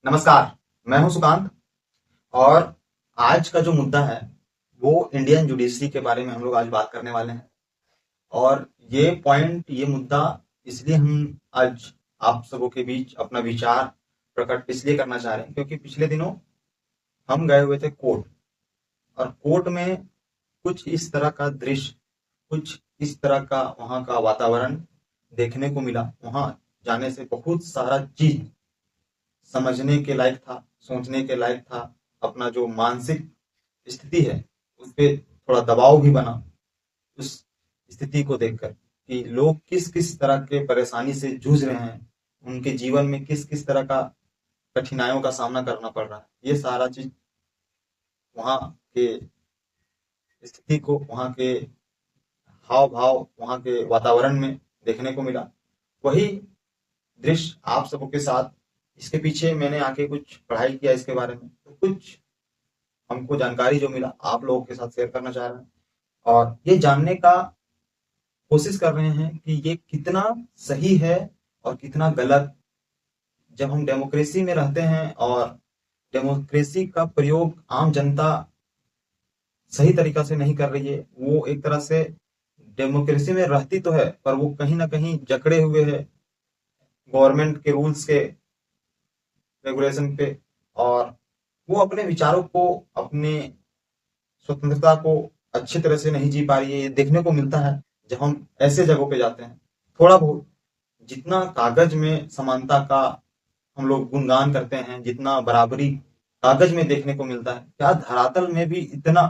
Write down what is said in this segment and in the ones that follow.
नमस्कार। मैं हूं सुकांत। और आज का जो मुद्दा है वो इंडियन जुडिशरी के बारे में हम लोग आज बात करने वाले हैं। और ये मुद्दा इसलिए हम आज आप सबों के बीच अपना विचार प्रकट इसलिए करना चाह रहे हैं क्योंकि पिछले दिनों हम गए हुए थे कोर्ट। और कोर्ट में कुछ इस तरह का दृश्य, कुछ इस तरह का वहाँ का वातावरण देखने को मिला। वहाँ जाने से बहुत सारा चीज समझने के लायक था, सोचने के लायक था। अपना जो मानसिक स्थिति है उस पे थोड़ा दबाव भी बना उस स्थिति को देखकर कि लोग किस किस तरह के परेशानी से जूझ रहे हैं, उनके जीवन में किस किस तरह का कठिनाइयों का सामना करना पड़ रहा है। ये सारा चीज वहाँ के स्थिति को, वहाँ के हाव भाव, वहाँ के वातावरण में देखने को मिला। वही दृश्य आप सबों के साथ, इसके पीछे मैंने आके कुछ पढ़ाई किया इसके बारे में, तो कुछ हमको जानकारी जो मिला आप लोगों के साथ शेयर करना चाह रहे हैं। और ये जानने का कोशिश कर रहे हैं कि ये कितना सही है और कितना गलत। जब हम डेमोक्रेसी में रहते हैं और डेमोक्रेसी का प्रयोग आम जनता सही तरीका से नहीं कर रही है, वो एक तरह से डेमोक्रेसी में रहती तो है पर वो कहीं ना कहीं जकड़े हुए है गवर्नमेंट के रूल्स के, रेगुलेशन पे। और वो अपने विचारों को, अपने स्वतंत्रता को अच्छी तरह से नहीं जी पा रही है। ये देखने को मिलता है जब हम ऐसे जगहों पे जाते हैं। थोड़ा बहुत जितना कागज में समानता का हम लोग गुणगान करते हैं, जितना बराबरी कागज में देखने को मिलता है, क्या धरातल में भी इतना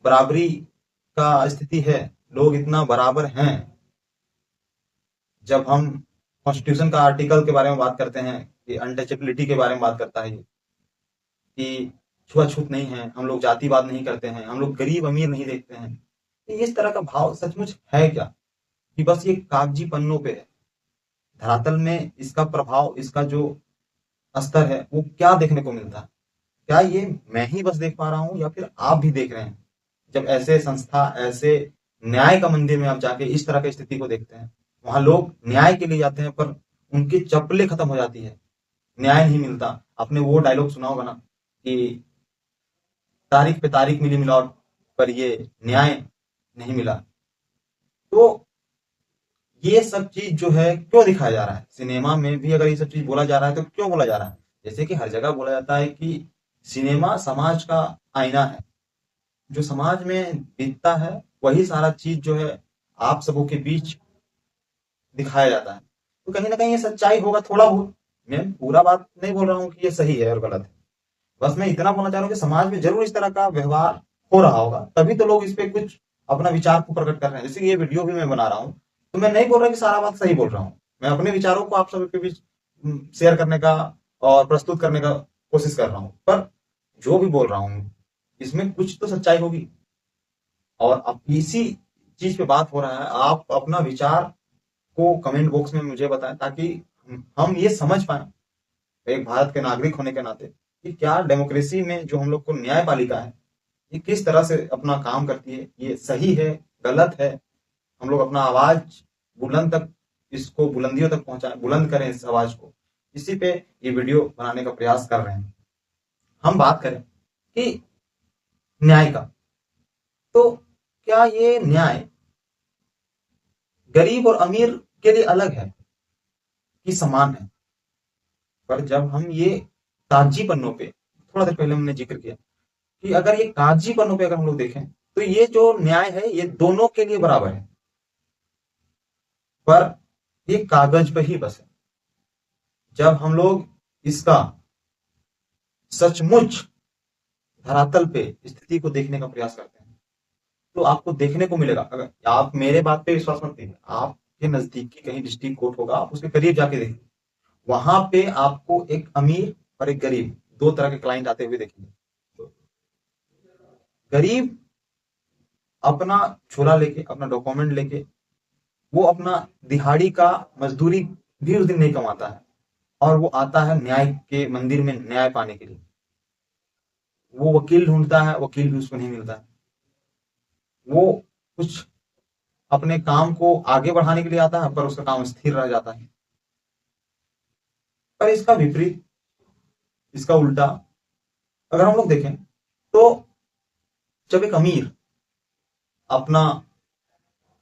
बराबरी का स्थिति है? लोग इतना बराबर हैं? जब हम कॉन्स्टिट्यूशन का आर्टिकल के बारे में बात करते हैं कि अनटचेबिलिटी के बारे में बात करता है कि छुआछूत नहीं है, हम लोग जातिवाद नहीं करते हैं, हम लोग गरीब अमीर नहीं देखते हैं। तो इस तरह का भाव सचमुच है क्या कि बस ये कागजी पन्नों पे है? धरातल में इसका प्रभाव, इसका जो स्तर है वो क्या देखने को मिलता है? क्या ये मैं ही बस देख पा रहा हूँ या फिर आप भी देख रहे हैं? जब ऐसे संस्था, ऐसे न्याय का मंदिर में आप जाके इस तरह की स्थिति को देखते हैं, वहां लोग न्याय के लिए जाते हैं पर उनकी चप्पलें खत्म हो जाती है, न्याय नहीं मिलता। आपने वो डायलॉग सुना होगा ना कि तारीख पे तारीख मिली मिलावट पर ये न्याय नहीं मिला। तो ये सब चीज जो है क्यों दिखाया जा रहा है सिनेमा में भी? अगर ये सब चीज बोला जा रहा है तो क्यों बोला जा रहा है? जैसे कि हर जगह बोला जाता है कि सिनेमा समाज का आईना है। जो समाज में बीतता है वही सारा चीज जो है आप सबों के बीच दिखाया जाता है। तो कहीं ना कहीं ये सच्चाई होगा थोड़ा बहुत। मैं पूरा बात नहीं बोल रहा हूँ कि ये सही है और गलत है, बस मैं इतना बोलना चाह रहा हूँ कि समाज में जरूर इस तरह का व्यवहार हो रहा होगा, तभी तो लोग इस पे कुछ अपना विचार को प्रकट कर रहे हैं। जैसे कि ये वीडियो भी मैं बना रहा हूँ, तो मैं नहीं बोल रहा कि सारा बात सही बोल रहा हूँ। मैं अपने विचारों को आप सबके बीच शेयर करने का और प्रस्तुत करने का कोशिश कर रहा हूँ। पर जो भी बोल रहा हूँ इसमें कुछ तो सच्चाई होगी। और अब इसी चीज पे बात हो रहा है, आप अपना विचार को कमेंट बॉक्स में मुझे बताएं ताकि हम ये समझ पाए एक भारत के नागरिक होने के नाते कि क्या डेमोक्रेसी में जो हम लोग को न्यायपालिका है ये किस तरह से अपना काम करती है, ये सही है, गलत है। हम लोग अपना आवाज बुलंद तक, इसको बुलंदियों तक पहुंचाएं, बुलंद करें इस आवाज को। इसी पे ये वीडियो बनाने का प्रयास कर रहे हैं। हम बात करें कि न्याय का, तो क्या ये न्याय गरीब और अमीर के लिए अलग है कि समान है? पर जब हम ये कागजी पन्नों पे, थोड़ा देर पहले हमने जिक्र किया कि अगर ये कागजी पन्नों पे अगर हम लोग देखें तो ये जो न्याय है ये दोनों के लिए बराबर है। पर ये कागज पे ही बस है। जब हम लोग इसका सचमुच धरातल पे स्थिति को देखने का प्रयास करते हैं तो आपको देखने को मिलेगा। अगर आप मेरे बात पे विश्वास मत कीजिए, आपके नजदीकी कहीं डिस्ट्रिक्ट कोर्ट होगा, आप उसके करीब जाके देखिए, वहां पे आपको एक अमीर और एक गरीब दो तरह के क्लाइंट आते हुए देखेंगे। गरीब अपना झोला लेके, अपना डॉक्यूमेंट लेके, वो अपना दिहाड़ी का मजदूरी भी उस दिन नहीं कमाता है और वो आता है न्याय के मंदिर में न्याय पाने के लिए। वो वकील ढूंढता है, वकील भी उसको नहीं मिलता है। वो कुछ अपने काम को आगे बढ़ाने के लिए आता है पर उसका काम स्थिर रह जाता है। पर इसका विपरीत इसका उल्टा अगर हम लोग देखें तो जब एक अमीर अपना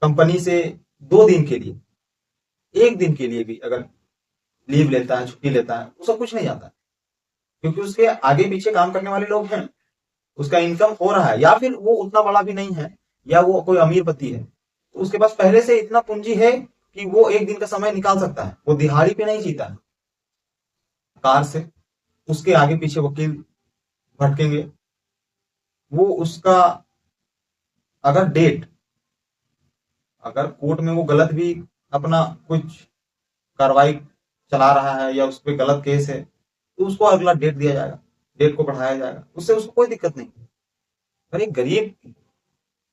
कंपनी से 2 दिन के लिए, 1 दिन के लिए भी अगर लीव लेता है, छुट्टी लेता है, उसका कुछ नहीं जाता, क्योंकि उसके आगे पीछे काम करने वाले लोग हैं, उसका इनकम हो रहा है, या फिर वो उतना बड़ा भी नहीं है, या वो कोई अमीर पति है, तो उसके पास पहले से इतना पूंजी है कि वो 1 दिन का समय निकाल सकता है। वो दिहाड़ी पे नहीं जीता है कार से, उसके आगे पीछे वकील भटकेंगे, वो उसका अगर डेट, अगर कोर्ट में वो गलत भी अपना कुछ कार्रवाई चला रहा है या उस पर गलत केस है, तो उसको अगला डेट दिया जाएगा, डेट को बढ़ाया जाएगा, उससे उसको कोई दिक्कत नहीं। पर एक गरीब,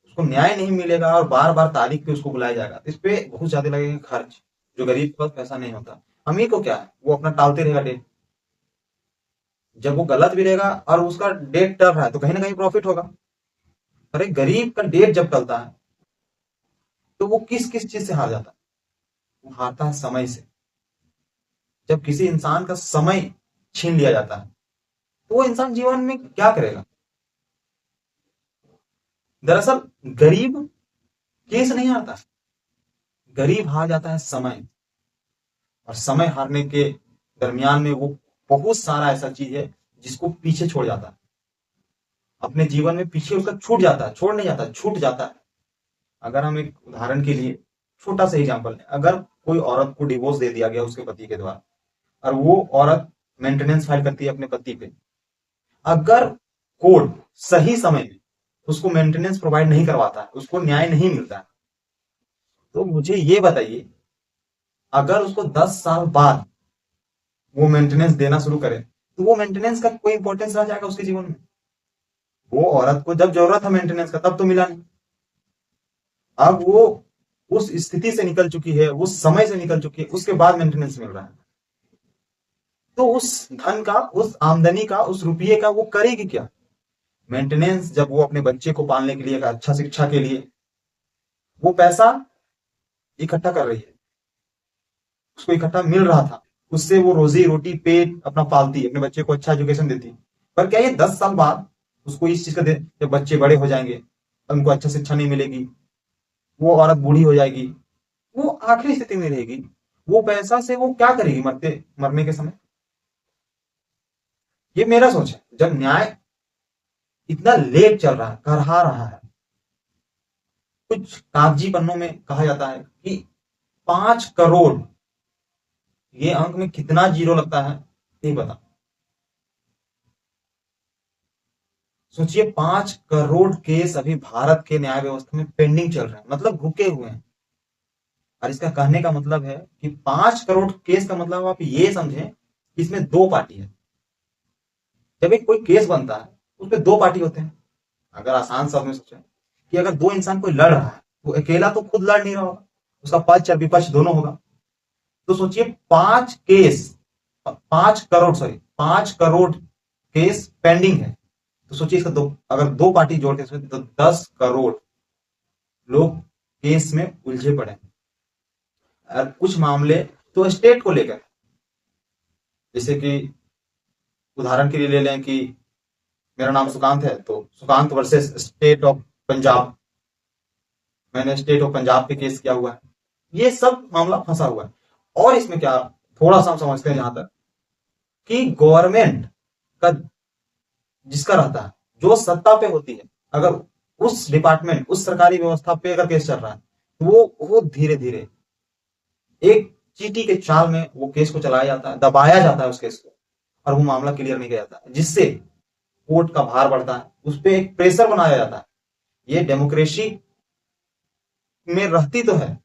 उसको न्याय नहीं मिलेगा और बार बार तारीख पे उसको बुलाया जाएगा, इस पे बहुत ज्यादा लगेगा खर्च, जो गरीब के पास पैसा नहीं होता। अमीर को क्या है, वो अपना टालते रहेगा डेट, जब वो गलत भी रहेगा और उसका डेट टल रहा है तो कहीं ना कहीं प्रॉफिट होगा। अरे गरीब का डेट जब टलता है तो वो किस किस चीज से हार जाता है, वो हारता है समय से। जब किसी इंसान का समय छीन लिया जाता है तो वो इंसान जीवन में क्या करेगा। दरअसल गरीब केस नहीं हारता, गरीब हार जाता है समय, और समय हारने के दरमियान में वो बहुत सारा ऐसा चीज है जिसको पीछे छोड़ जाता है, अपने जीवन में पीछे उसका छूट जाता है, छोड़ नहीं जाता, छूट जाता है। अगर हम एक उदाहरण के लिए छोटा सा एग्जांपल लें, अगर कोई औरत को डिवोर्स दे दिया गया उसके पति के द्वारा, और वो औरत मेंटेनेंस फाइल करती है अपने पति पे, अगर कोर्ट सही समय में उसको मेंटेनेंस प्रोवाइड नहीं करवाता है, उसको न्याय नहीं मिलता है, तो मुझे ये बताइए, अगर उसको 10 साल बाद वो मेंटेनेंस देना शुरू करे तो वो मेंटेनेंस का कोई इंपॉर्टेंस रह जाएगा उसके जीवन में। वो औरत को जब जरूरत है मेंटेनेंस का तब तो मिला नहीं, अब वो उस स्थिति से निकल चुकी है, उस समय से निकल चुकी है, उसके बाद मेंटेनेंस मिल रहा है, तो उस धन का, उस आमदनी का, उस रुपये का वो करेगी क्या। मेंटेनेंस जब वो अपने बच्चे को पालने के लिए, अच्छा शिक्षा के लिए वो पैसा इकट्ठा कर रही है, उसको इकट्ठा मिल रहा था, उससे वो रोजी रोटी पेट अपना पालती, अपने बच्चे को अच्छा एजुकेशन देती। पर क्या ये 10 साल बाद उसको इस चीज का जब बच्चे बड़े हो जाएंगे, उनको अच्छा शिक्षा नहीं मिलेगी, वो औरत बूढ़ी हो जाएगी, वो आखिरी स्थिति में रहेगी, वो पैसा से वो क्या करेगी मरने के समय। ये मेरा सोच है। जब न्याय इतना लेट चल रहा है, करहा रहा है, कुछ कागजी पन्नों में कहा जाता है कि 5 करोड़, ये अंक में कितना जीरो लगता है नहीं पता, सोचिए 5 करोड़ केस अभी भारत के न्याय व्यवस्था में पेंडिंग चल रहे हैं, मतलब रुके हुए हैं। और इसका कहने का मतलब है कि 5 करोड़ केस का मतलब आप ये समझें, इसमें 2 पार्टी है। जब एक कोई केस बनता है उसमें 2 पार्टी होते हैं। अगर आसान शब्द में सोचें कि अगर 2 इंसान कोई लड़ रहा है तो अकेला तो खुद लड़ नहीं रहा होगा, उसका पक्ष और विपक्ष दोनों होगा। तो सोचिए 5 करोड़ केस पेंडिंग है, तो सोचिए इसका अगर 2 पार्टी जोड़ के तो 10 करोड़ लोग केस में उलझे पड़े। और कुछ मामले तो स्टेट को लेकर, जैसे कि उदाहरण के लिए ले लें कि मेरा नाम सुकांत है, तो Sukant versus state of Punjab, मैंने स्टेट ऑफ पंजाब पे केस किया हुआ है, ये सब मामला फंसा हुआ है। और इसमें क्या थोड़ा सा हम समझते हैं जहां तक कि गवर्नमेंट का जिसका रहता है, जो सत्ता पे होती है, अगर उस डिपार्टमेंट, उस सरकारी व्यवस्था पे अगर केस चल रहा है तो वो धीरे धीरे एक चीटी के चाल में वो केस को चलाया जाता है, दबाया जाता है उस केस को, और वो मामला क्लियर नहीं किया जाता, जिससे कोर्ट का भार बढ़ता है, उस पर एक प्रेशर बनाया जाता है। ये डेमोक्रेसी में रहती तो है,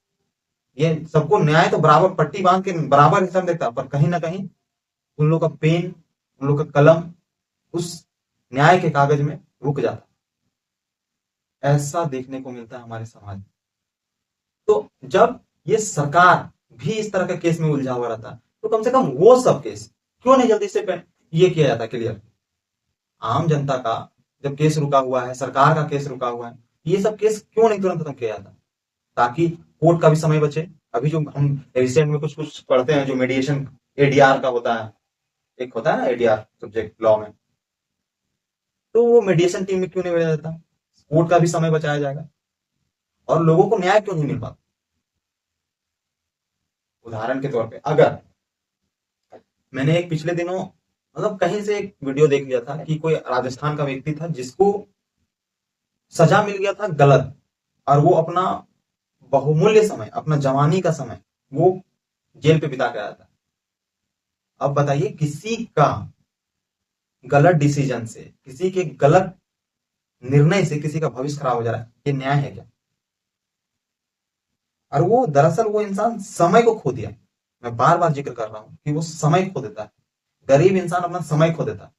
ये सबको न्याय तो बराबर पट्टी बांध के बराबर हिसाब देता है, पर कहीं ना कहीं उन लोग का पेन, उन लोग का कलम उस न्याय के कागज में रुक जाता है। ऐसा देखने को मिलता है हमारे समाज में। तो जब ये सरकार भी इस तरह का केस में उलझा हुआ रहता है तो कम से कम वो सब केस क्यों नहीं जल्दी से ये किया जाता क्लियर। आम जनता का जब केस रुका हुआ है, सरकार का केस रुका हुआ है, ये सब केस क्यों नहीं तुरंत खत्म किया जाता, ताकि कोर्ट का भी समय बचे। अभी जो हम रिसेंट में कुछ कुछ पढ़ते हैं, जो मीडिएशन एडीआर का होता है, एक होता है ना एडीआर सब्जेक्ट लॉ में, तो वो मीडिएशन टीम में क्यों नहीं भेजा जाता? कोर्ट का भी समय बचाया जाएगा और लोगों को न्याय क्यों नहीं मिल पाता? उदाहरण के तौर पे अगर मैंने एक पिछले दिनों मतलब कहीं से एक वीडियो देख लिया था कि कोई राजस्थान का व्यक्ति था जिसको सजा मिल गया था गलत, और वो अपना बहुमूल्य समय, अपना जवानी का समय वो जेल पे बिता के आया था। अब बताइए, किसी का गलत डिसीजन से, किसी के गलत निर्णय से किसी का भविष्य खराब हो जा रहा है, ये न्याय है क्या? और वो दरअसल वो इंसान समय को खो दिया। मैं बार बार जिक्र कर रहा हूं कि वो समय खो देता है। गरीब इंसान अपना समय खो देता है।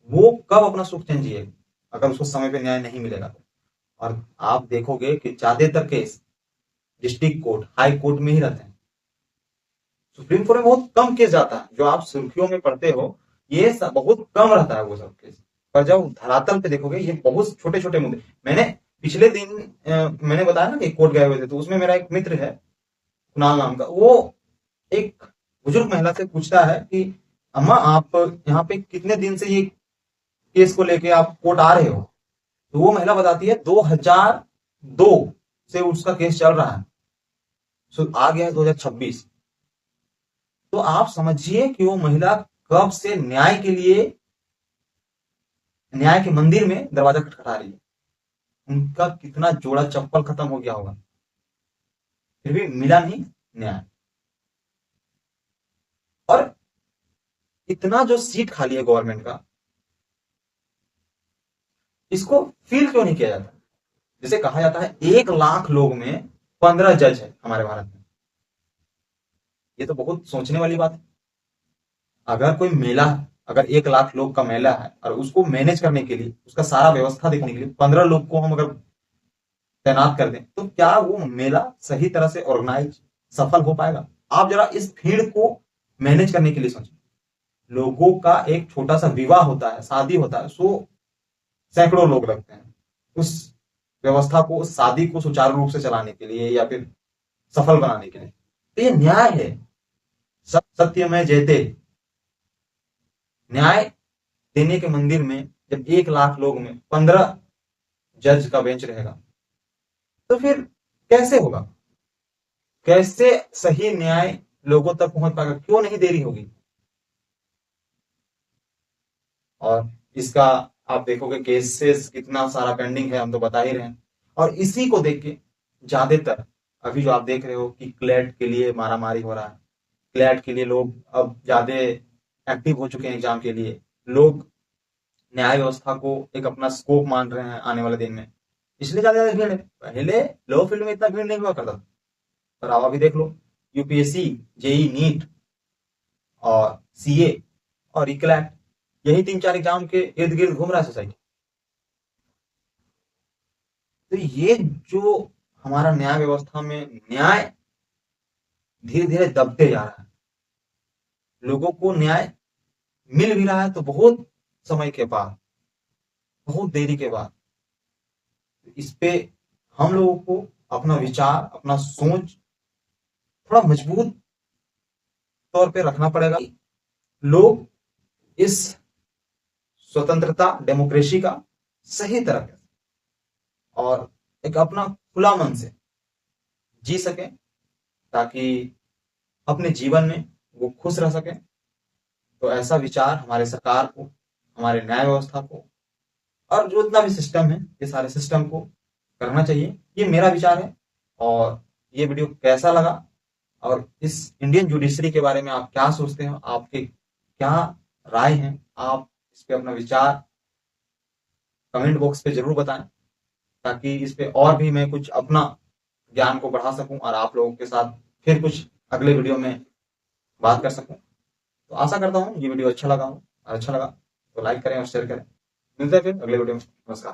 वो कब अपना सुख चैन जिएगा अगर उसको समय पे न्याय नहीं मिलेगा तो? और आप देखोगे कि ज्यादातर case district court, high court में ही रहते हैं। सुप्रीम कोर्ट में बहुत कम केस जाता है, जो आप सुर्खियों में पढ़ते हो ये सब बहुत कम रहता है वो सब केस। पर जब धरातल पे देखोगे ये बहुत छोटे छोटे मुद्दे। मैंने पिछले दिन मैंने बताया ना कि कोर्ट गए हुए थे, तो उसमें मेरा एक मित्र है कुणाल नाम का, वो एक बुजुर्ग महिला से पूछता है कि अम्मा आप यहाँ पे कितने दिन से ये केस को लेके आप कोर्ट आ रहे हो? तो वो महिला बताती है 2002 से उसका केस चल रहा है, सो आ गया है 2026। तो आप समझिए कि वो महिला कब से न्याय के लिए, न्याय के मंदिर में दरवाजा खटखटा रही है। उनका कितना जोड़ा चप्पल खत्म हो गया होगा, फिर भी मिला नहीं न्याय। और इतना जो सीट खाली है गवर्नमेंट का, इसको फील क्यों नहीं किया जाता? जैसे कहा जाता है 1 लाख लोग में 15 जज है हमारे भारत में। ये तो बहुत सोचने वाली बात है। अगर कोई मेला, अगर 1 लाख लोग का मेला है और उसको मैनेज करने के लिए, उसका सारा व्यवस्था देखने के लिए 15 लोग को हम अगर तैनात कर दें, तो क्या वो मेला सही तरह से ऑर्गेनाइज, सफल हो पाएगा? आप जरा इस भीड़ को मैनेज करने के लिए सोचें। लोगों का एक छोटा सा विवाह होता है, शादी होता है, सो सैकड़ों लोग लगते हैं उस व्यवस्था को, उस शादी को सुचारू रूप से चलाने के लिए या फिर सफल बनाने के लिए। तो ये न्याय है। सत्य में जयते, न्याय देने के मंदिर में जब 1 लाख लोग में 15 जज का बेंच रहेगा, तो फिर कैसे होगा? कैसे सही न्याय लोगों तक पहुंच पाएगा? क्यों नहीं देरी होगी? और इसका आप देखोगे केसेस कितना सारा पेंडिंग है, हम तो बता ही रहे हैं। और इसी को देख के ज्यादातर अभी जो आप देख रहे हो कि क्लैट के लिए मारामारी हो रहा है, क्लैट के लिए लोग अब ज्यादा एक्टिव हो चुके हैं एग्जाम के लिए। लोग न्याय व्यवस्था को एक अपना स्कोप मान रहे हैं आने वाले दिन में, इसलिए ज्यादा भीड़ है। पहले लॉ फील्ड में इतना भीड़ नहीं हुआ करता था, पर आप अभी देख लो, यूपीएससी, जेई नीट और सीए और इक्लैट, यही 3-4 एग्जाम के इर्द गिर्द घूम रहा है सोसाइटी। तो ये जो हमारा न्याय व्यवस्था में न्याय धीरे धीरे दबते जा रहा है, लोगों को न्याय मिल भी रहा है तो बहुत समय के बाद, बहुत देरी के बाद। इस पे हम लोगों को अपना विचार, अपना सोच थोड़ा मजबूत तौर पे रखना पड़ेगा। लोग इस स्वतंत्रता, डेमोक्रेसी का सही तरह और एक अपना खुला मन से जी सके, ताकि अपने जीवन में वो खुश रह सके। तो ऐसा विचार हमारे सरकार को, हमारे न्याय व्यवस्था को और जो इतना भी सिस्टम है, ये सारे सिस्टम को करना चाहिए। ये मेरा विचार है। और ये वीडियो कैसा लगा और इस इंडियन जुडिशरी के बारे में आप क्या सोचते हो, आपके क्या राय हैं, आप इस पे अपना विचार कमेंट बॉक्स पे जरूर बताएं, ताकि इस पे और भी मैं कुछ अपना ज्ञान को बढ़ा सकूं और आप लोगों के साथ फिर कुछ अगले वीडियो में बात कर सकूं। तो आशा करता हूं ये वीडियो अच्छा लगा हो, और अच्छा लगा तो लाइक करें और शेयर करें। मिलते हैं फिर अगले वीडियो में। नमस्कार।